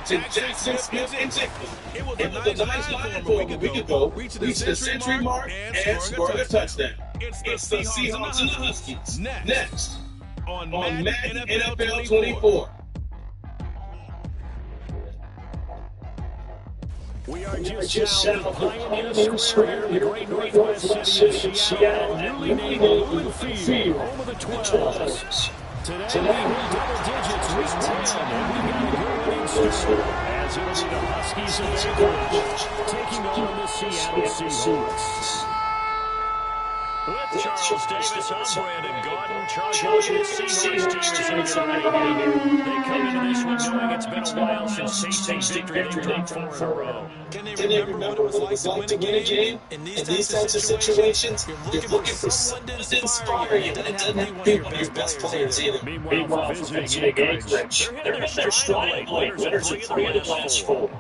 to Jackson Smith-Njigba. It was a nice line for him a week ago, reaching the century mark and scoring a touchdown. It's the Seahawks and the Huskies. Next on Madden NFL 24. We are just south of the Pioneer Square here in the great northwest city of Seattle, newly named Lumen Field, home of the 12s. Today we hit double digits, week 10, and we've got a good winning start as it'll be the Huskies of Anchorage taking on the Seattle Seahawks. With Charles Davis, I'm Brandon Gordon. Charles, the Seahawks team is sitting right here. They come into this one knowing it's been a while since tasting victory. They've dropped 4 in a row. Can they remember what it was like to win a game? In these types of situations, you're looking for someone to inspire you. It doesn't have to be one of your best players either. Meanwhile, for visiting Anchorage, they're hitting their stride late. Winners of 3 of the last 4.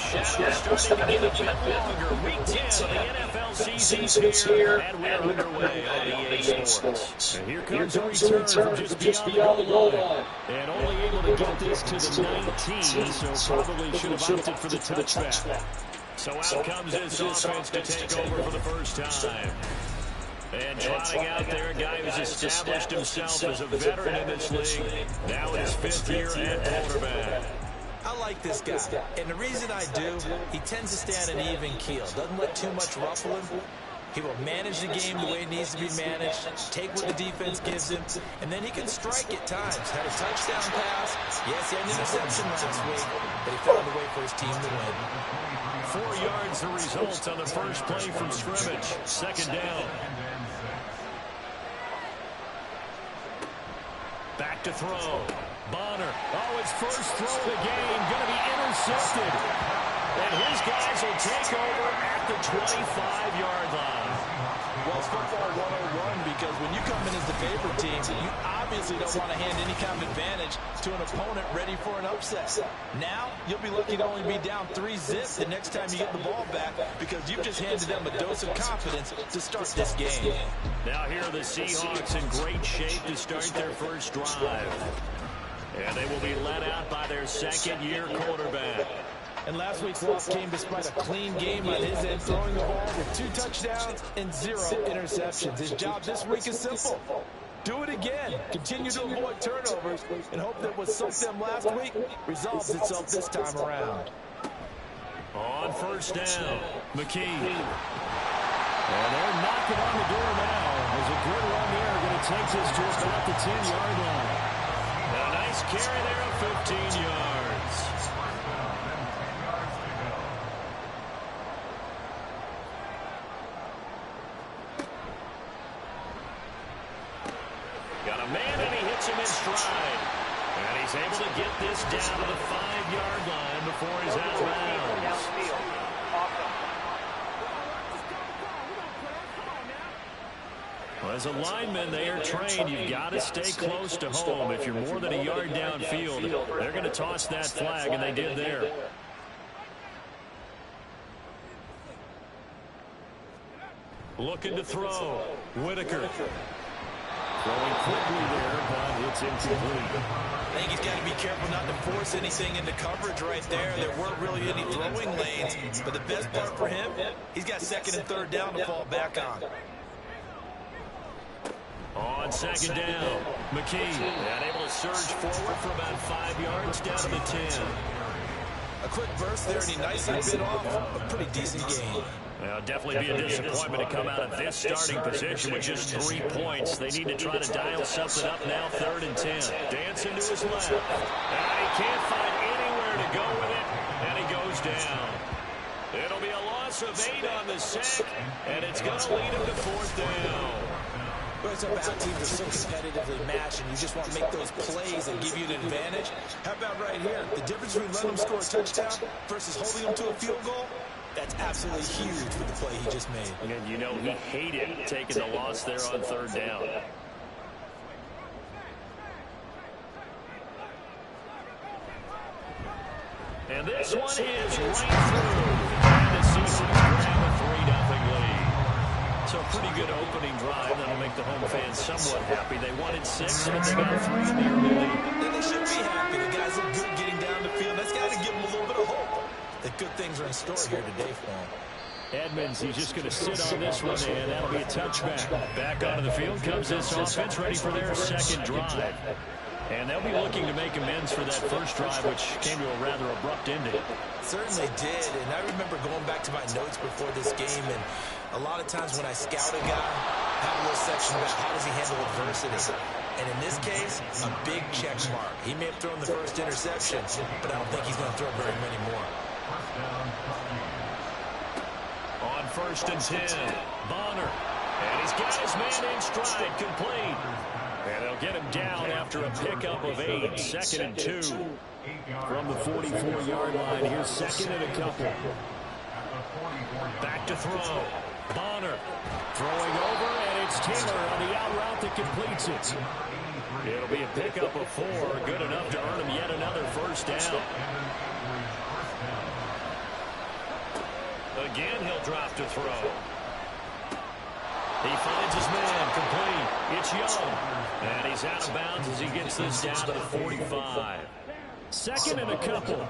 Shadows starting to get a bit longer. Week 10 of the NFL season is here, and we're underway on EA Sports. And here comes a return from just beyond the goal line. And only able to get this to the 19, so probably should have opted for the touchback. So out comes this offense to take over for the first time. And trotting out there, a guy who's established himself as a veteran in this league. Now in his 5th year at quarterback. I like this guy, and the reason I do, he tends to stay on an even keel, doesn't let too much ruffle him. He will manage the game the way it needs to be managed, take what the defense gives him, and then he can strike at times. Had a touchdown pass, yes, he had an interception last week, but he found a way for his team to win. 4 yards the result on the first play from scrimmage, 2nd down. Back to throw. Bonner. Oh, his first throw of the game going to be intercepted. And his guys will take over at the 25-yard line. Well, it's football 101 because when you come in as the favorite team, you obviously don't want to hand any kind of advantage to an opponent ready for an upset. Now, you'll be lucky to only be down 3-zip the next time you get the ball back because you've just handed them a dose of confidence to start this game. Now here are the Seahawks in great shape to start their first drive. And they will be led out by their 2nd-year quarterback. And last week's loss came despite a clean game on his end, throwing the ball with 2 touchdowns and 0 interceptions. His job this week is simple. Do it again. Continue to avoid turnovers and hope that what sunk them last week resolves itself this time around. On first down, McKee. And they're knocking on the door now. There's a good run there. Going to take this to about the 10-yard line. A nice carry there of 15 yards. Got a man and he hits him in stride. And he's able to get this down to the 5-yard line before he's out of bounds. Well, as a lineman, they are trained. You've got to stay close to home. If you're more than a yard downfield, they're going to toss that flag, and they did there. Looking to throw. Whitaker. Throwing quickly there, but it's incomplete. I think he's got to be careful not to force anything into coverage right there. There weren't really any throwing lanes, but the best part for him, he's got 2nd and 3rd down to fall back on. On 2nd down, McKee, and able to surge forward for about 5 yards down to the 10. A quick burst there, and he nicely bit off a pretty decent gain. Well, definitely be a disappointment to come out of this starting position with just 3 points. They need to try to dial something up now, 3rd and 10. Dancing to his left. He can't find anywhere to go with it, and he goes down. It'll be a loss of 8 on the sack, and it's going to lead him to 4th down. But it's about teams are so competitively matched, and you just want to make those plays and give you an advantage. How about right here? The difference between letting them score a touchdown versus holding them to a field goal, that's absolutely huge with the play he just made. And you know he hated taking the loss there on 3rd down. And this one is right through. And the Seahawks grab a 3-0 lead. So a pretty good opening drive. That'll make the home fans somewhat happy. They wanted 6, but they got 3 in the early lead. And they should be happy. The guys look good getting down the field. That's got to give them a little bit of hope that good things are in store here today for them. Edmonds, he's just going to sit on this one, and that'll be a touchback. Back onto the field comes this offense, ready for their second drive. And they'll be looking to make amends for that first drive, which came to a rather abrupt ending. Certainly did, and I remember going back to my notes before this game, and a lot of times when I scout a guy, I have a little section about how does he handle adversity. And in this case, a big check mark. He may have thrown the first interception, but I don't think he's going to throw very many more. On 1st and 10, Bonner. And he's got his man in stride, complete. And they'll get him down after a pickup of 8, 2nd and 2. From the 44-yard line, here's 2nd and a couple. Back to throw. Bonner throwing over, and it's Taylor on the out route that completes it. It'll be a pickup of 4, good enough to earn him yet another first down. Again, he'll drop to throw. He finds his man, complete. It's Young. And he's out of bounds as he gets this down to the 45. 2nd and a couple.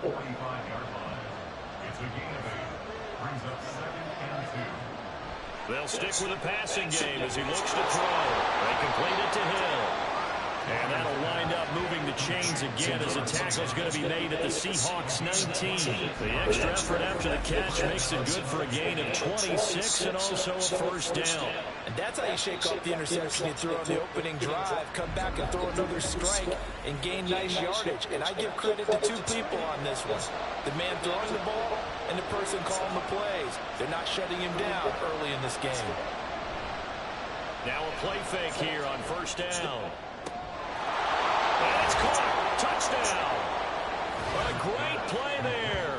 They'll stick with the passing game as he looks to throw. They complete it to Hill. And that'll wind up moving the chains again as the tackle's going to be made at the Seahawks 19. The extra effort after the catch makes it good for a gain of 26 and also a first down. And that's how you shake off the interception you threw on the opening drive, come back and throw another strike and gain nice yardage. And I give credit to 2 people on this one. The man throwing the ball and the person calling the plays. They're not shutting him down early in this game. Now a play fake here on 1st down. And it's caught. Touchdown. What a great play there.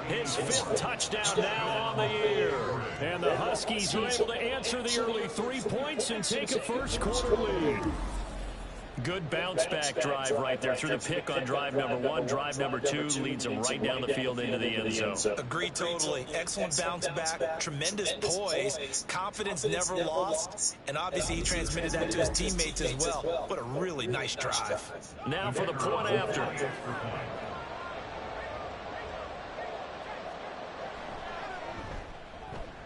His 5th touchdown now on the year. And the Huskies are able to answer the early 3 points and take a first quarter lead. Good bounce-back drive right there through the pick on drive number 1. Drive number 2 leads them right down the field into the end zone. Agree totally. Excellent bounce-back, tremendous poise, confidence never lost, and obviously he transmitted that to his teammates as well. What a really nice drive. Now for the point after.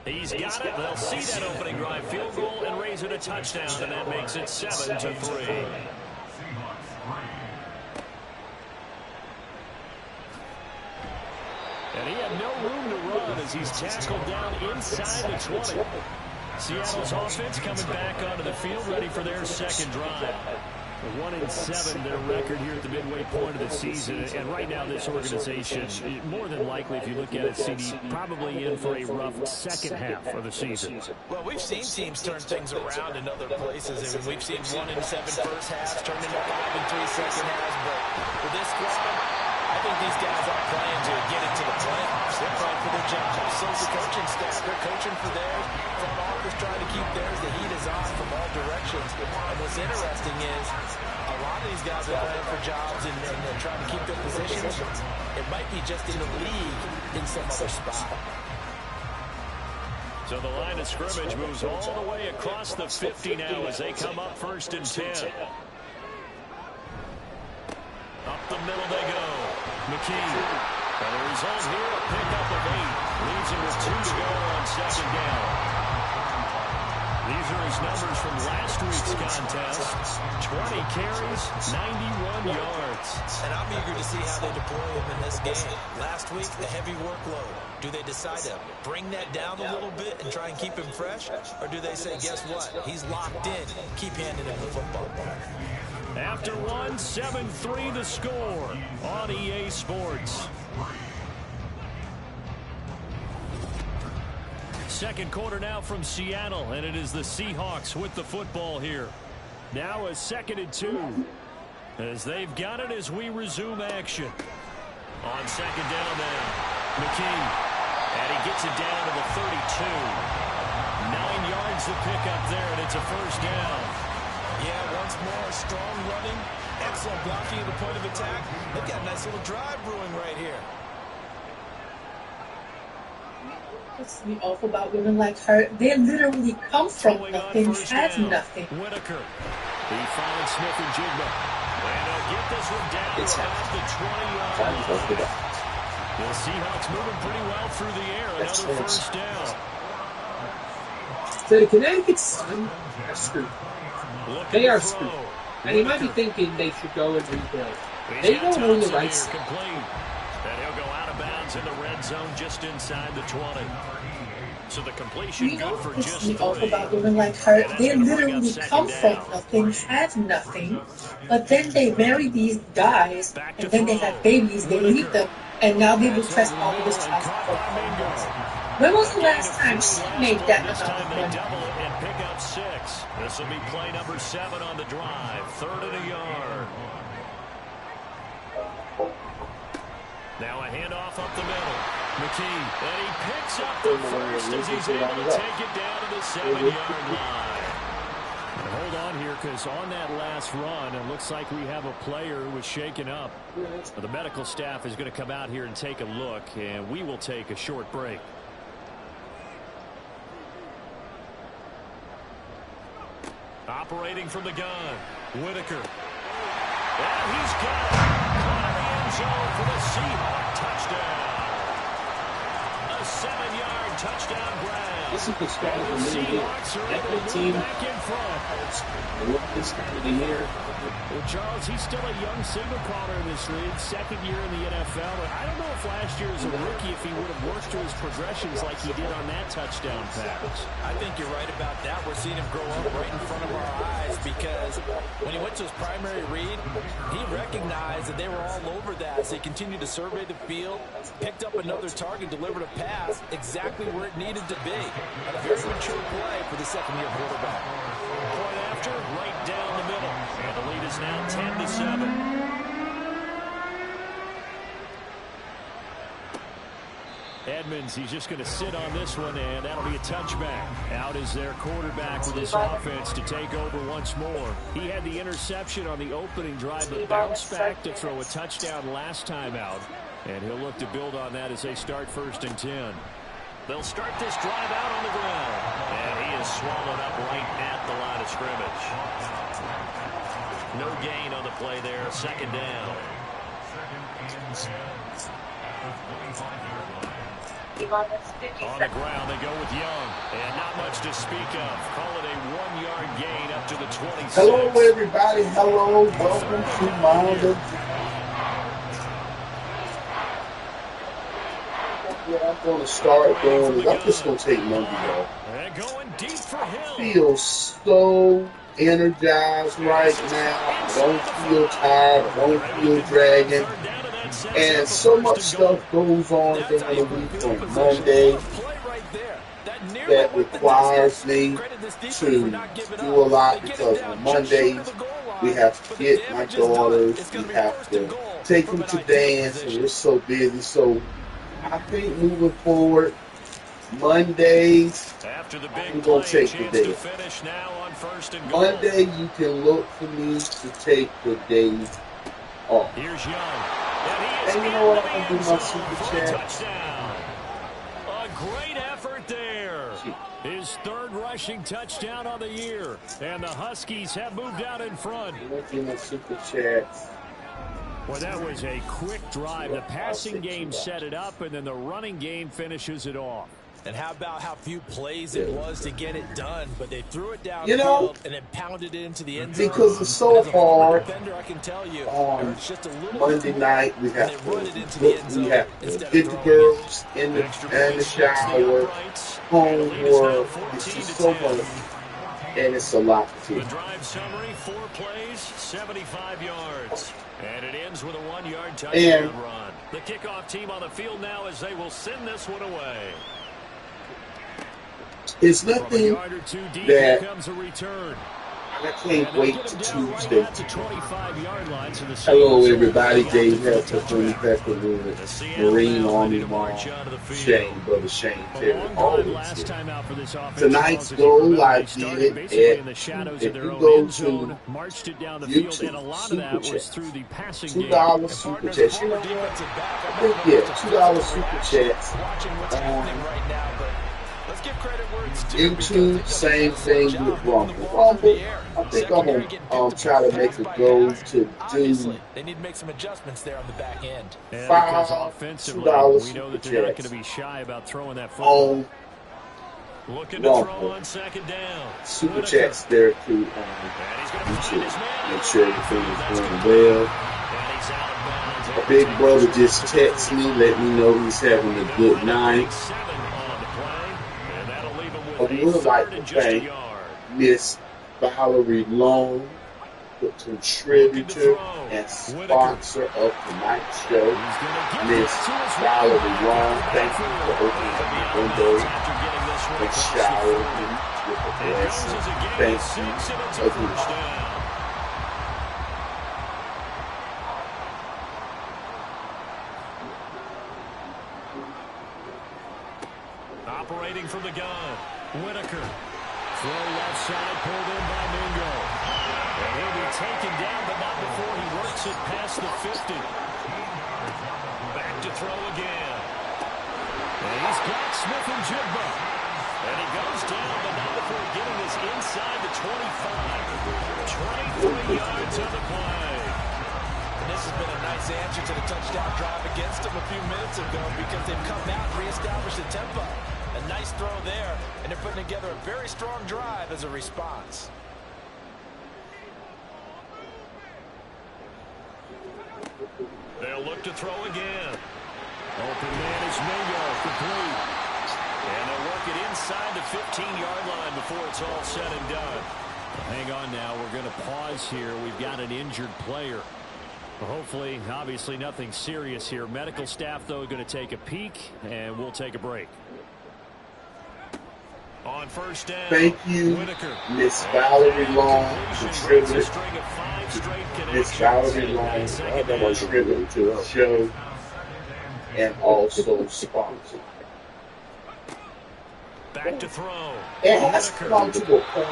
He's got it. They'll see that opening drive field goal and raise it a touchdown, and that makes it 7-3. And he had no room to run as he's tackled down inside the 20. Seattle's offense coming back onto the field, ready for their second drive. 1-7 their record here at the midway point of the season, and right now this organization, more than likely, if you look at it, CD, probably in for a rough second half of the season. Well, we've seen teams turn things around in other places. I mean, we've seen 1-7 first halves turn into 5-3 second halves, but for this squad, I think these guys aren't playing to get into the playoffs. They're playing for their jobs. So's the coaching staff. They're coaching for theirs. Front office trying to keep theirs. The heat is on from all directions. And what's interesting is a lot of these guys are playing for jobs and trying to keep their positions. It might be just in the league in some other spot. So the line of scrimmage moves all the way across the 50 now as they come up 1st and 10. Up the middle they go. McKee. And the result here, a pickup of 8. Leaves him with 2 to go on 2nd down. These are his numbers from last week's contest. 20 carries, 91 yards. And I'm eager to see how they deploy him in this game. Last week, a heavy workload. Do they decide to bring that down a little bit and try and keep him fresh? Or do they say, guess what? He's locked in. Keep handing him the football. After 1, 7-3 the score on EA Sports. Second quarter now from Seattle, and it is the Seahawks with the football here. Now a 2nd and 2 as they've got it as we resume action. On 2nd down now, McKee, and he gets it down to the 32. 9 yards to pick up there, and it's a first down. Yeah, once more, strong running, excellent blocking at the point of attack. They've got a nice little drive brewing right here. Pisses me off about women like her. They literally come from nothing, have nothing. Whitaker. He finds Smith and Jigba. And they'll get this one down to about the 20-yard line. The Seahawks moving pretty well through the air. Another first down. So the Connecticut Sun are screwed. They are screwed. And you might be thinking they should go and rebuild. They don't own the rights. And he'll go out of bounds in the red zone just inside the 20. So the completion good for just 3. Me off about women like her. They literally come from nothing, have nothing, but then they marry these guys, and then they have babies, they leave them, and now they will press all of this child support. When was the last time she made that amount of money? Double it and pick up 6. This will be play number 7 on the drive. 3rd and a yard. Now a handoff up the middle. McKee, and he picks up the first as he's able to take it down to the 7-yard line. And hold on here, because on that last run, it looks like we have a player who was shaken up. The medical staff is going to come out here and take a look, and we will take a short break. Operating from the gun, Whitaker. And he's got it. Caught in the end zone for the Seahawks touchdown. A 7-yard touchdown grab. This is the start of the Seahawks are able to move back in front. This time of the year. Well, Charles, he's still a young signal caller in this league, 2nd year in the NFL. But I don't know if last year as a rookie, if he would have worked through his progressions like he did on that touchdown pass. I think you're right about that. We're seeing him grow up right in front of our eyes because when he went to his primary read, he recognized that they were all over that. So he continued to survey the field, picked up another target, delivered a pass exactly where it needed to be. A very mature play for the 2nd-year quarterback. Point after, right down the middle. And the lead is now 10-7. Edmonds, he's just going to sit on this one, and that'll be a touchback. Out is their quarterback with this offense to take over once more. He had the interception on the opening drive, but bounced back to throw a touchdown last time out. And he'll look to build on that as they start 1st and 10. They'll start this drive out on the ground. And he is swallowed up right at the line of scrimmage. No gain on the play there. 2nd down. On the ground, they go with Young. And not much to speak of. Call it a 1-yard gain up to the 26. Hello, everybody. Hello. Welcome to Mild. What I'm going to start doing is I'm just going to take Monday off. And going deep for Hill. I feel so energized right now. I don't feel tired. I don't feel dragging. And so much stuff goes on during the week on Monday that requires me to do a lot because on Mondays we have to get my daughters, we have to take them to dance, and we're so busy. So I think moving forward, Mondays, I'm going to take the day. Monday, you can look for me to take the day off. Here's Young. And you know what? I'm going to do my super chat. A great effort there. His 3rd rushing touchdown on the year. And the Huskies have moved out in front. I'm going to do my super chat. Well, that was a quick drive. The passing game set it up, and then the running game finishes it off. And how about how few plays it was to get it done, but they threw it down and then pounded it into the end zone. Because it's so hard defender, I can tell you, on just a little Monday night, we have to get the girls in the shower, homework. It's just so much, and it's a lot to do. The drive summary, 4 plays, 75 yards. And it ends with a 1-yard touchdown run. The kickoff team on the field now as they will send this one away. It's nothing that I can't wait to Tuesday. At the 25-yard line, so the Hello, Seahawks everybody. will Dave get the Hester, Tony touchdown. Peckerwood, The Seattle Marine now Army ready to Mom, march onto the field. Shane, Brother Shane, A Terry, long drive always last here. time out for this offense. Tonight's As you goal, remember, I they started did basically in the at, shadows if of their you own go end zone, to marched it down the field, YouTube, and a lot of Super that was Chat, through the passing game. $2 Super Chats. You know what? I think, yeah, $2 Super Chats on YouTube. Same thing with Rumble. Rumble, I think I'm going to try to make a goal to do They need to make some adjustments there on the back end. Yeah, $5 because offensively, $2 we know that Super they're not going Chats to be shy about throwing that football. on Looking to throw Rumble. on second down. Super Chats there too on YouTube. Make sure everything is going well. My big brother just texted me, let me know he's having a good night. I would like to thank Miss Valerie Long, the contributor and sponsor of tonight's show. Miss Valerie Long, thank you for opening up the window and showering me with a blessing. Thank you again. Operating from the gun, Whitaker. Throw left side, pulled in by Mingo. And he'll be taken down, but not before he works it past the 50. Back to throw again. And he's got Smith and Jigba. And he goes down, but not before getting this inside the 25. 23 yards on the play. And this has been a nice answer to the touchdown drive against them a few minutes ago because they've come out and reestablished the tempo. A nice throw there, and they're putting together a very strong drive as a response. They'll look to throw again. Open man is Mingo, complete. And they'll work it inside the 15-yard line before it's all said and done. Hang on now, we're going to pause here. We've got an injured player. Hopefully, obviously nothing serious here. Medical staff, though, going to take a peek, and we'll take a break. On first down, thank you, Miss Valerie Long, contributor. Miss Valerie Long, contributor to the show, and also sponsor. Back to throw. It has come to a point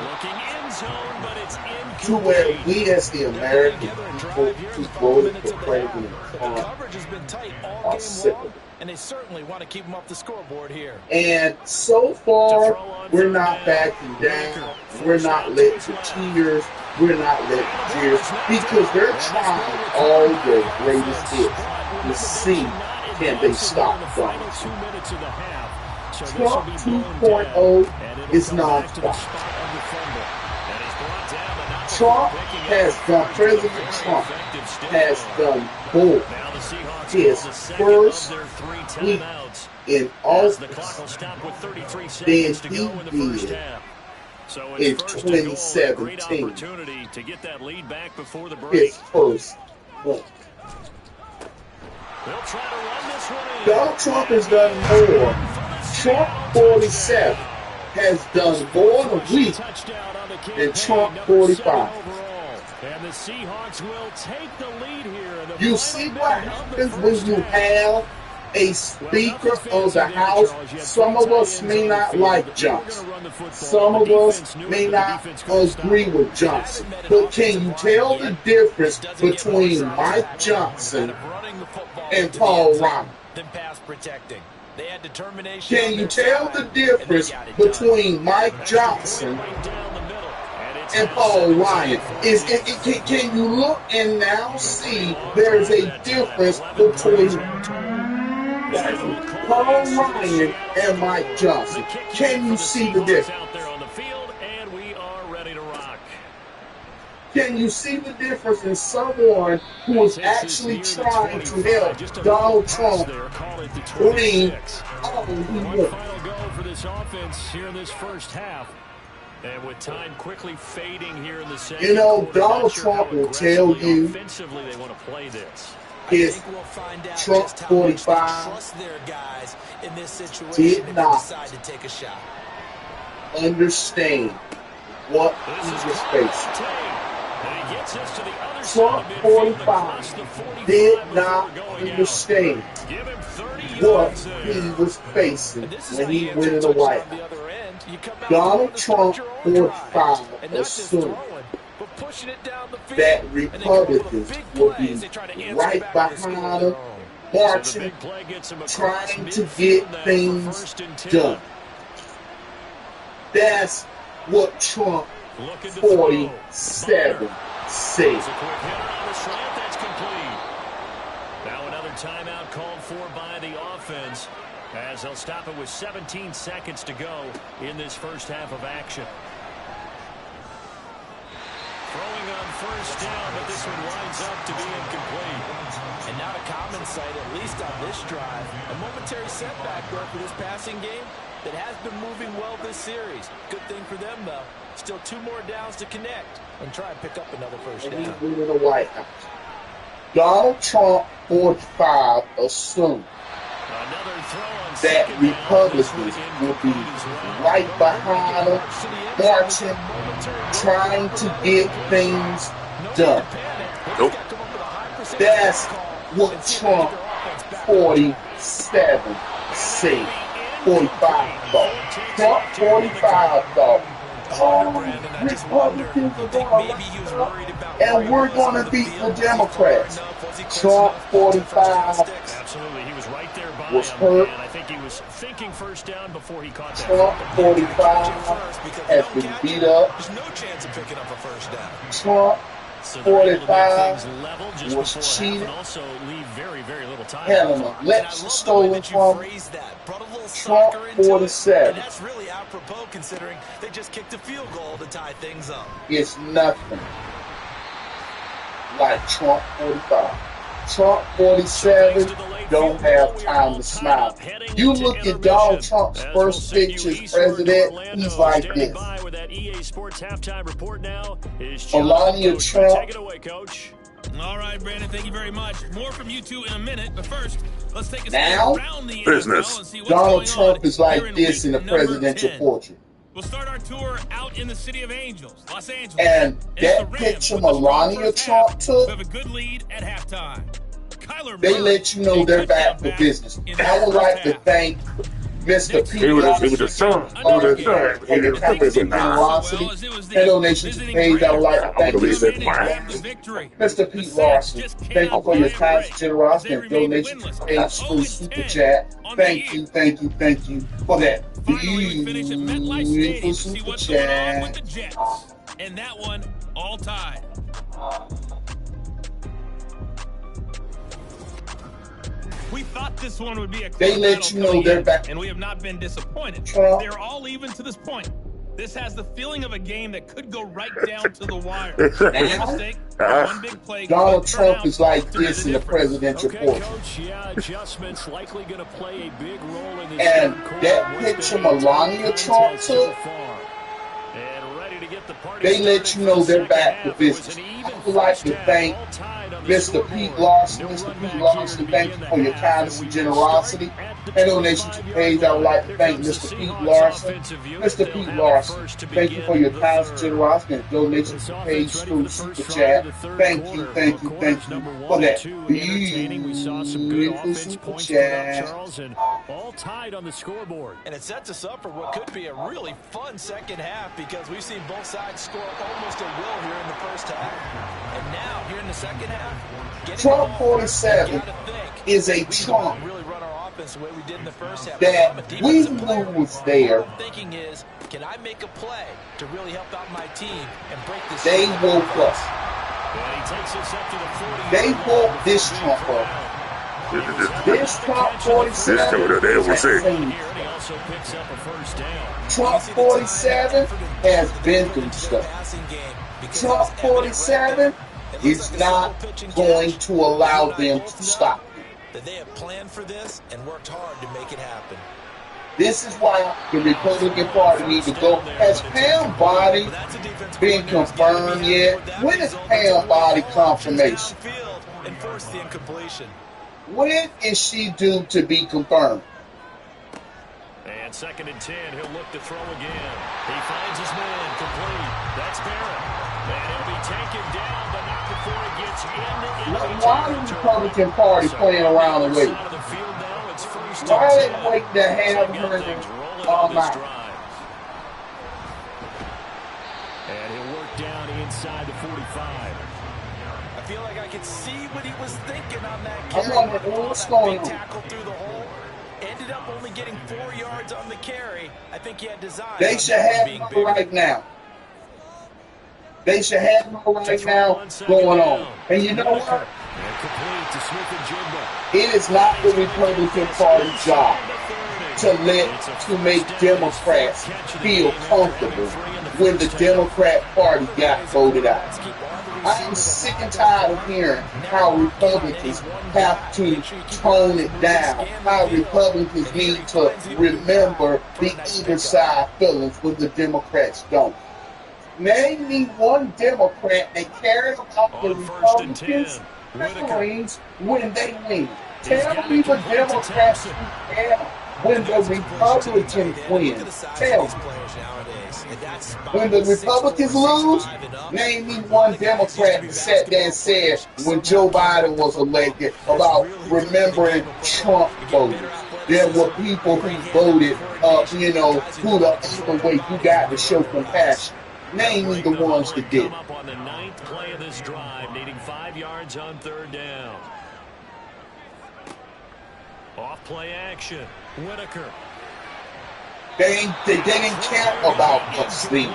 to where we as the American people who voted for President Trump are sick of it. And they certainly want to keep them off the scoreboard here. And so far, we're not backing down. We're not letting the tears. We're not letting tears. Because they're trying all their greatest hits to see can they stop Donald Trump. Trump 2.0 is nonstop. Trump has done, President Trump has done more. His first week in office than he did in 2017. His first week. Donald Trump has done more. Trump 47 has done more in a week than Trump 45. And the Seahawks will take the lead here. You see what happens when you have a Speaker of the House? Some of us may not like Johnson. Some of us may not agree with Johnson. But can you tell the difference between Mike Johnson and Paul Ryan? Can you tell the difference between Mike Johnson and Paul Ryan? Can you look and now see there's a difference between Paul Ryan and Mike Johnson? Can you see the difference? Can you see the difference in someone who is actually trying to help Donald Trump win all he wants? Final goal for this offense here in this first half. And with time quickly fading here in the second, you know, Donald Trump will tell you offensively they want to play this. His Trump 45 did not understand what he was facing. Trump 45 did not understand what he was facing when he went in the White House. Donald Trump 45 assumed that Republicans would be right behind him, marching, trying to get things done. That's what Trump 47 said. Now another timeout called for by the offense as they'll stop it with 17 seconds to go in this first half of action. Throwing on first down, but this one winds up to be incomplete. And not a common sight, at least on this drive. A momentary setback there for this passing game that has been moving well this series. Good thing for them, though. Still 2 more downs to connect and try and pick up another first down. And he went in the White House. Donald Trump 45 assumed that Republicans would be right behind him, marching, trying to get things done. Nope. That's what Trump 47 said. 45 thought. Trump 45 thought. Republicans are going to rise up, and we're going to beat the Democrats. Trump 45 Absolutely, he was right there by was him, hurt. and I think he was thinking first down before he caught that. Trump 45 has been beat up. There's no chance of picking up a first down. Trump So they're able to make 45 things level just was before half cheated. and also leave very, very little time. Had an election stolen from Trump 47. And that's really apropos considering they just kicked a field goal to tie things up. It's nothing like Trump 45. Trump 47 don't have time to smile. You look at Donald Trump's first picture as president, he's like this. Melania Trump. Take it away, Coach. All right, Brandon, thank you very much. More from you two in a minute, but first, let's take a Now, step around the business. NFL and see what's Donald going Trump on is like here this in the week number presidential 10. portrait. We'll start our tour out in the city of Angels, Los Angeles. And It's that the Rams picture with the strong Melania first Trump half, took, who have a good lead at halftime. Kyler they Murray, let you know a they're back touchdown for business. in the I would first like to half. thank Mr. Pete He was Lawson the son. He for was the son. He your was kindness the and son. generosity. Well, as it was the And donations visiting paid, I would like to Raiders thank believe you. it, man. victory. Mr. The Pete Saints Lawson, just thank you cannot for your play a kindness, break generosity, as and they remain donations winless paid at through 0-10 Super Chat. on the Thank year. you, thank you, thank you for that Finally, we finish at MetLife Stadium beautiful to see Super what's going on with Chat. the Jets. And that one, all tied. We thought this one would be a close They let battle you know coming they're in, back. and we have not been disappointed. Trump. They're all even to this point. This has the feeling of a game that could go right down to the wire. Now, One mistake, one big play. Donald could turn Trump out is like to be this the in the difference. presidential Okay, portrait. Coach, yeah, adjustments likely going to play a big role in this And third quarter. that What's picture been a Melania tight Trump contest so took, far. And ready to get the party they let started you for know the they're second back for half. It was business. an I even would like first to half, thank all tied on the Mr. scoreboard. Pete Lawson. No Mr. run Pete back here Lawson, to thank begin you the for your half, kindness and and we will generosity start at the and donations 25-yard paid. I would line. like to Here thank comes the Mr. Pete Seahawks Larson. offensive unit. Mr. They'll Pete have it Larson, first to thank you for begin your the kindness, third. generosity, and donations This paid offense ready for through the Super first drive Chat. of the third Thank quarter. you, thank you, Well, thank quarters you number for one that and two entertaining. We saw some good beautiful offense Super points put up, Chat. Charles, and all tied on the scoreboard. And it sets us up for what could be a really fun second half because we've seen both sides score almost at will here in the first half. And now, here in the second half, getting Trump the ball first, 47 you gotta think, is a we can Trump really run our offense the way we did in the first half. that I'm a we defensive player. knew was there. All I'm thinking is, can I make a play to really help out my team and break this? They streak? woke up. And he takes us up to the 40. They woke this Trump up. This Trump 47 This total, they will say. Here, and he also picks up a first down. Trump 47 has been through stuff. Trump 47 is not going to allow them to stop him. That they have planned for this and worked hard to make it happen. This is why the Republican Party needs to go. Has Pam Body been confirmed yet? When is Pam Body confirmation? And force the incompletion. When is she due to be confirmed? And 2nd and 10, he'll look to throw again. He finds his man, complete. That's Barrett. And he'll be taken down, but not before he gets into Why is the Republican Party playing around the way? Why are they waiting to have her all night? And he'll work down inside the 45. I feel like I could see what he was thinking on that I carry. wonder what's going on. Tackle through the hole. Ended up only getting 4 yards on the carry. I think he had design. They should have her right now. They should have her right now going on. And you know what? It is not the Republican Party's job to make Democrats feel comfortable when the Democrat Party got voted out. I am sick and tired of hearing how Republicans have to tone it down, how Republicans need to remember the other side feelings when the Democrats don't. Name me one Democrat that cares about the Republicans' feelings when they win. Tell me the Democrats who care when the Republicans win. Tell me. When the Republicans lose, name me one Democrat that sat there and said when Joe Biden was elected about remembering Trump voters. There were people who voted, who the other way. You got to show compassion. Name me the ones that did. Up on the 9th play of this drive, needing 5 yards on 3rd down. Off play action. Whitaker. They didn't care about us then.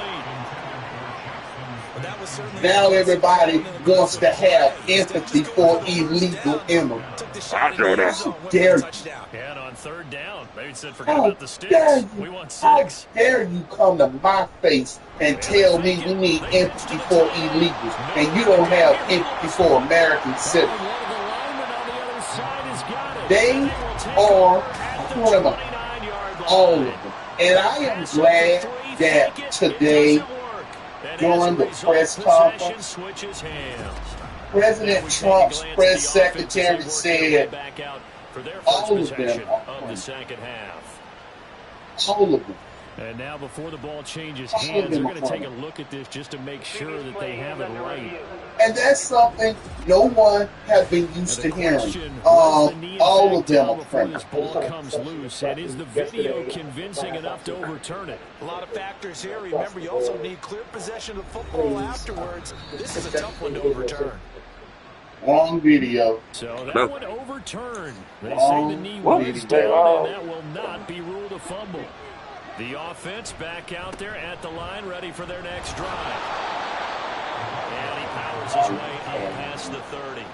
Now everybody wants to have empathy for illegal immigrants. I know that's dare you. And on 3rd down, maybe said forget about the sticks. We want 6. How dare you come to my face and tell me we need empathy for illegals and you don't have empathy for American citizens? They are criminal, all of them. And I am glad that today, during the press conference, President Trump's press secretary said all of them are criminal. All of them. And now before the ball changes hands, they're going to take a look at this just to make sure that they have it right. And that's something no one has been used to hearing. All of them are criminals. Ball comes loose, and is the video convincing enough to overturn it? A lot of factors here. Remember, you also need clear possession of football afterwards. This is a tough one to overturn. Wrong video. So that one overturned. They say the knee was down, and that will not be ruled a fumble. The offense back out there at the line, ready for their next drive. And he powers his way up past the 30.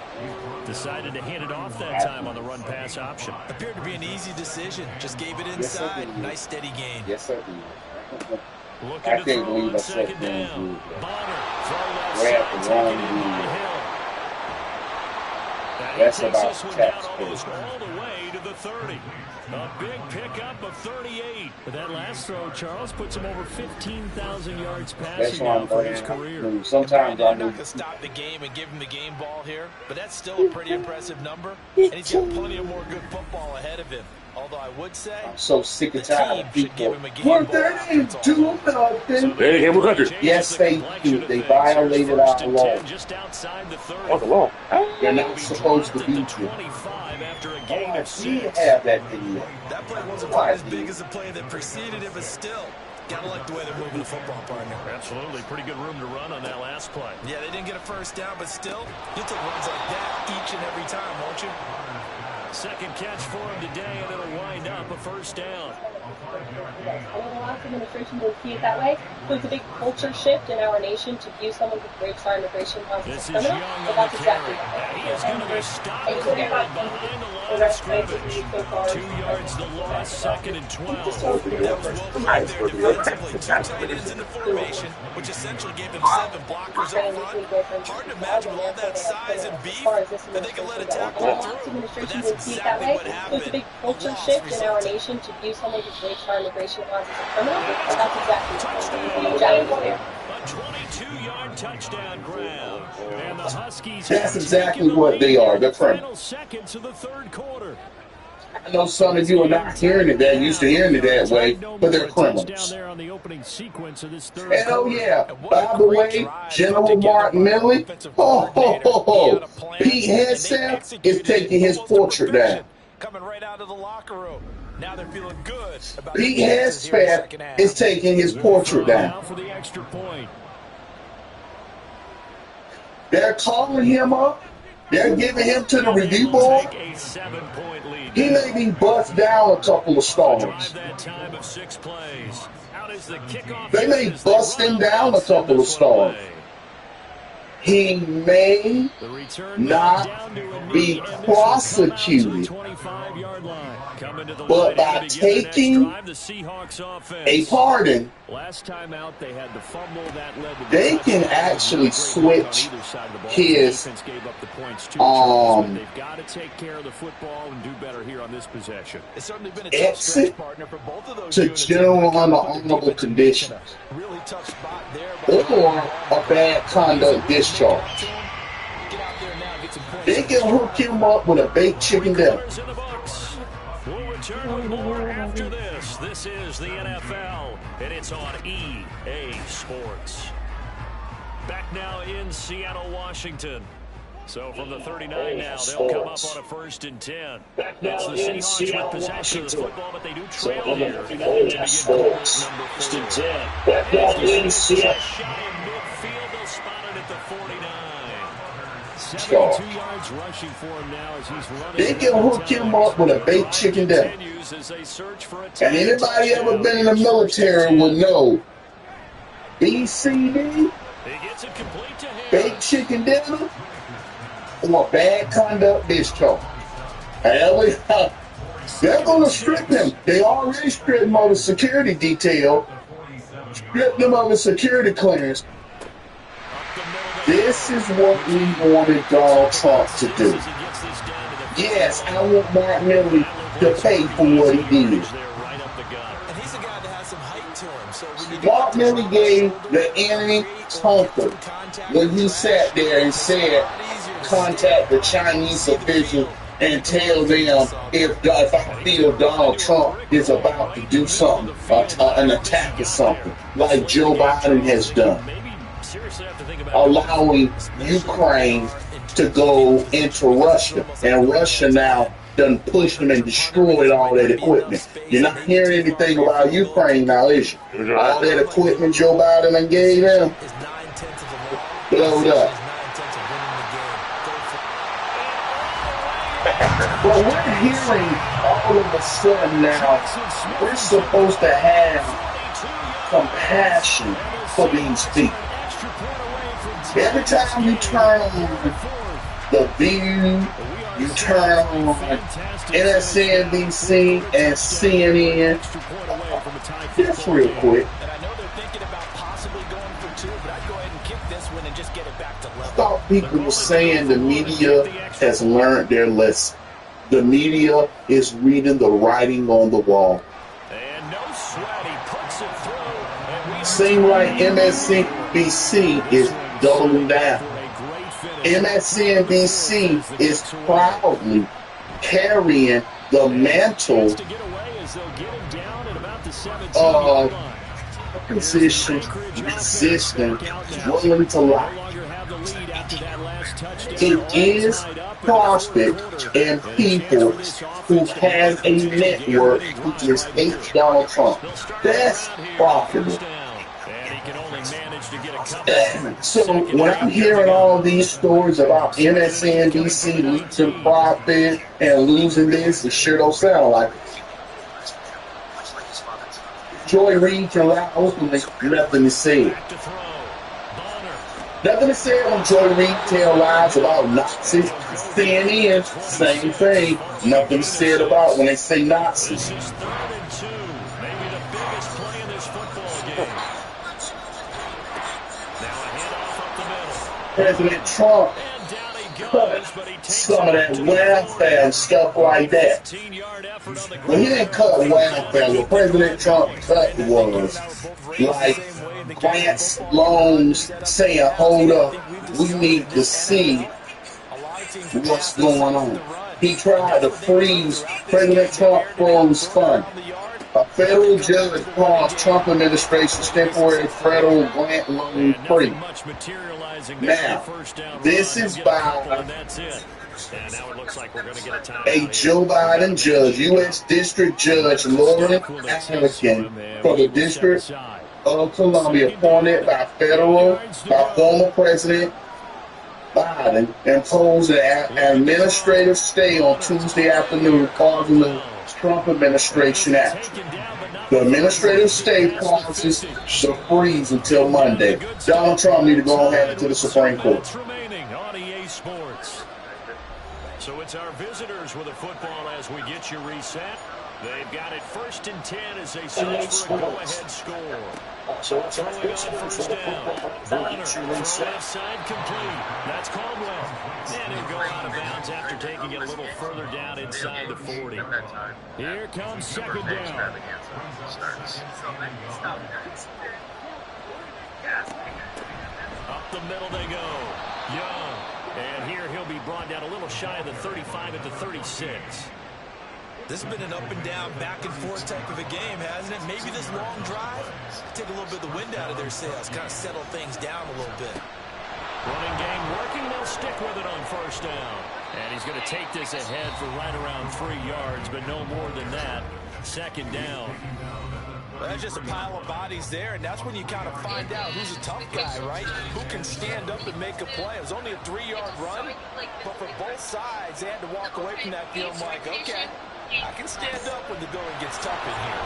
Decided to hand it off that time on the run-pass option. Appeared to be an easy decision. Just gave it inside. Nice, steady gain. Yes, I did. Looking to throw on 2nd down. Bonner, throw that second, taken in by Hill. That's about tax almost all the way to the 30. A big pickup of 38. But that last throw, Charles, puts him over 15,000 yards passing now for his career. Sometimes I'm not going to stop the game and give him the game ball here, but that's still a pretty impressive number. And he's got plenty of more good football ahead of him. Although I would say, I'm so sick and tired of people. What they didn't do nothing. Yes, they do. They violated our law. What the law? They're not supposed to be here. I did have that video. That play wasn't quite as big as the play that preceded it, but still, gotta like the way they're moving the football, partner. Absolutely. Pretty good room to run on that last play. Yeah, they didn't get a first down, but still, you'll take runs like that each and every time, won't you? Second catch for him today, and it'll wind up a first down. The last administration didn't see it that way. So it's a big culture shift in our nation to view someone who breaks our immigration laws as a criminal. But that's exactly what he is going to be stopped behind the line of scrimmage. 2 yards the loss, 2nd and 12. That was well played there defensively. 2 tight ends in the formation, which essentially gave them 7 blockers up front. Hard to imagine with all that size and beef that they could let a tackle through. But that's exactly what happened. So it's a big culture shift in our nation to view someone who breaks our immigration laws as a criminal. And that's exactly what happened. A 22-yard touchdown grab. And the Huskies That's exactly what they are. They're criminals. Seconds of the 3rd quarter. I know some of you are not hearing it that, used to hearing it that way, but they're criminals. And oh yeah, by the way, General Martin Millie, Pete Hegseth is taking his portrait down. Coming right out of the locker room. Now they're feeling good about Pete Hegseth is taking his portrait down. They're calling him up. They're giving him to the review board. He may be bust down a couple of stars. They may bust him down a couple of stars. He may not be prosecuted, but by taking a pardon, they can actually switch his exit to general under honorable conditions or a bad conduct discharge. They can hook him up with a baked chicken dinner. We'll return with more after this. This is the NFL, and it's on EA Sports. Back now in Seattle, Washington. So from the 39 now, they'll come up on a 1st and 10. It's the Seahawks with possession of the football, but they do trail here. To begin quarter number 4. Back now in Seattle. Shot in midfield, they'll spot it at the 49. 72 yards rushing for him now as he's running. They can hook him up with a baked chicken dinner. And anybody ever been in the military would know BCD, baked chicken dinner, or bad conduct discharge. However, they're going to strip him. They already stripped him of the security detail, stripped him of the security clearance. This is what we wanted Donald Trump to do. Yes, I want Mark Millie to pay for what he did. Mark Millie gave the enemy comfort when he sat there and said, contact the Chinese officials and tell them if I feel Donald Trump is about to do something, an attack or something, like Joe Biden has done, allowing Ukraine to go into Russia, and Russia now done pushed them and destroyed all that equipment. You're not hearing anything about Ukraine now, is you? All that equipment Joe Biden and gave them, blowed up. But we're hearing all of a sudden now, we're supposed to have compassion for these people. Every time you turn on The View, you turn on MSNBC and CNN, just real quick. I thought people were saying the media has learned their lesson. The media is reading the writing on the wall. Seems like MSNBC is doubling down. MSNBC is proudly carrying the mantle of opposition, resistance, willing to lie. It is prospect and people who have a network who just hate Donald Trump. That's profitable. So when I'm hearing all these stories about MSNBC losing profit and losing this, it sure don't sound like it. Joy Reid can lie openly, nothing to say. Nothing to say when Joy Reid tell lies about Nazis. CNN, same thing. Nothing said about when they say Nazis. President Trump cut some of that welfare and stuff like that. Well, he didn't cut welfare. What President Trump cut was like grants, loans, saying, hold up, we need to see what's going on. He tried to freeze President Trump froze funds. A federal judge paused Trump administration's temporary federal grant loan free. Now, this is by a Joe Biden judge, U.S. District Judge Lauren Atkinson for the District of Columbia, appointed by former President Biden, imposed an administrative stay on Tuesday afternoon, causing the Trump administration action. The administrative stay pauses the freeze until Monday. Donald Trump need to go ahead to the Supreme Court. So it's our visitors with a football as we get you reset. They've got it 1st and 10 as they search for a go-ahead score. Throwing on 1st down. Bonner from left side complete. That's Caldwell. And he'll go out of bounds after taking it a little further down inside the 40. Here comes 2nd down. Up the middle they go. Young. And here he'll be brought down a little shy of the 35 at the 36. This has been an up-and-down, back-and-forth type of a game, hasn't it? Maybe this long drive, take a little bit of the wind out of their sails, kind of settle things down a little bit. Running game working, they'll stick with it on 1st down. And he's going to take this ahead for right around 3 yards, but no more than that. 2nd down. Well, that's just a pile of bodies there, and that's when you kind of find out who's a tough guy, right? Who can stand up and make a play. It was only a 3-yard run, but for both sides, they had to walk away from that feeling like, okay, I can stand up when the going gets tough in here.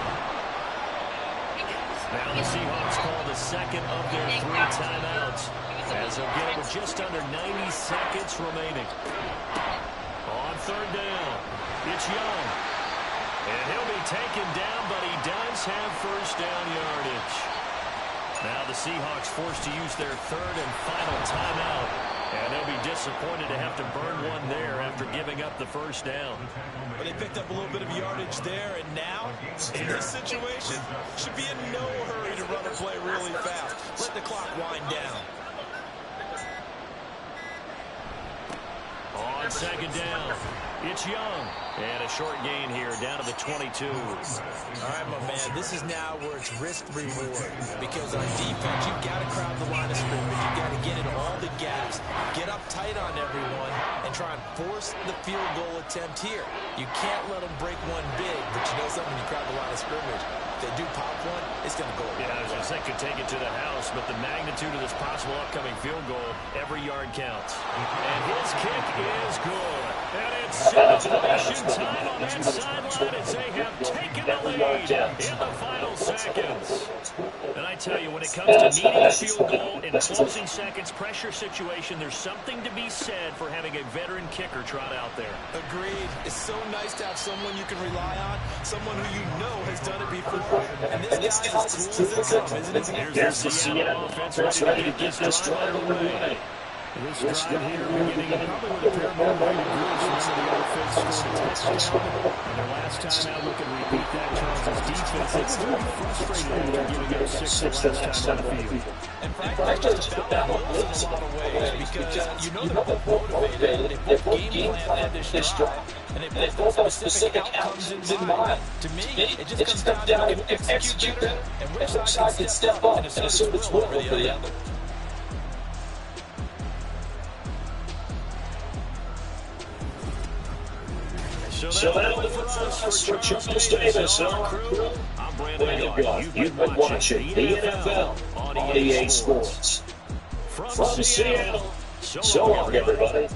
Now the Seahawks call the 2nd of their 3 timeouts, as they'll get it with just under 90 seconds remaining. On 3rd down, it's Young. And he'll be taken down, but he does have 1st down yardage. Now the Seahawks forced to use their 3rd and final timeout. And they'll be disappointed to have to burn one there after giving up the 1st down. But they picked up a little bit of yardage there, and now, in this situation, should be in no hurry to run a play really fast. Let the clock wind down. On 2nd down, it's Young. And a short gain here, down to the 22. All right, my man, this is now where it's risk-reward. Because on defense, you've got to crowd the line of scrimmage. You've got to get in all the gaps, get up tight on everyone, and try and force the field goal attempt here. You can't let them break one big, but you know something, when you crowd the line of scrimmage, if they do pop one, it's going to go away. Yeah, I was going to say, could take it to the house, but the magnitude of this possible upcoming field goal, every yard counts. And his kick is good. And it's celebration time on that sideline as they have taken the lead in the final seconds. And I tell you, when it comes to needing a field goal in closing seconds, pressure situation, there's something to be said for having a veteran kicker trot out there. Agreed. It's so nice to have someone you can rely on, someone who you know has done it before. And this guy's as cool as it comes, isn't it? Here's the Seattle offense ready to get this drive underway. This drive here beginning probably with a pair more weighted groups. Remember the offense scored a touchdown. And their last time out, look and repeat that. Charles' defense is very frustrated after giving up 6 the last time on the field. And frankly, it's just about lose in a lot of ways because you know they're both motivated. They both game plan this drive. And they both have specific outcomes in mind. To me, it just comes down to execute better and which side can step up and assert its will over the other. So that'll do it for us for Charles Davis and our crew. I'm Brandon Gaughan. You've been watching the NFL on EA Sports. From Seattle, so long, everybody.